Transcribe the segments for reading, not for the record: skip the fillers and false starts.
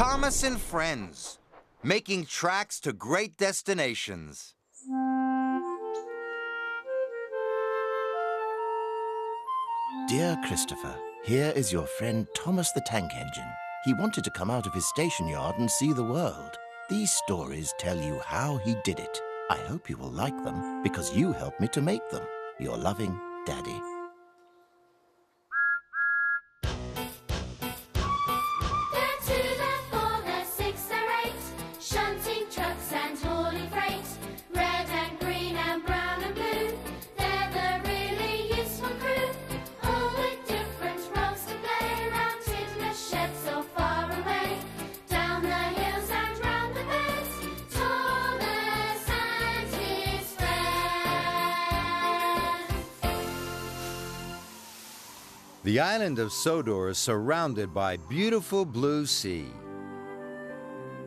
Thomas and friends, making tracks to great destinations. Dear Christopher, here is your friend Thomas the Tank Engine. He wanted to come out of his station yard and see the world. These stories tell you how he did it. I hope you will like them because you helped me to make them. Your loving Daddy. The island of Sodor is surrounded by beautiful blue sea.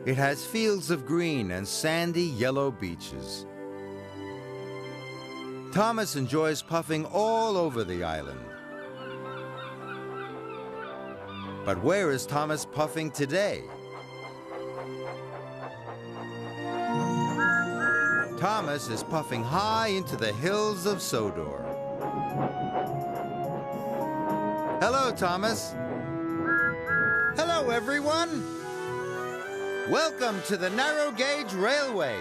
It has fields of green and sandy yellow beaches. Thomas enjoys puffing all over the island. But where is Thomas puffing today? Thomas is puffing high into the hills of Sodor. Hello, Thomas. Hello, everyone. Welcome to the narrow gauge railway.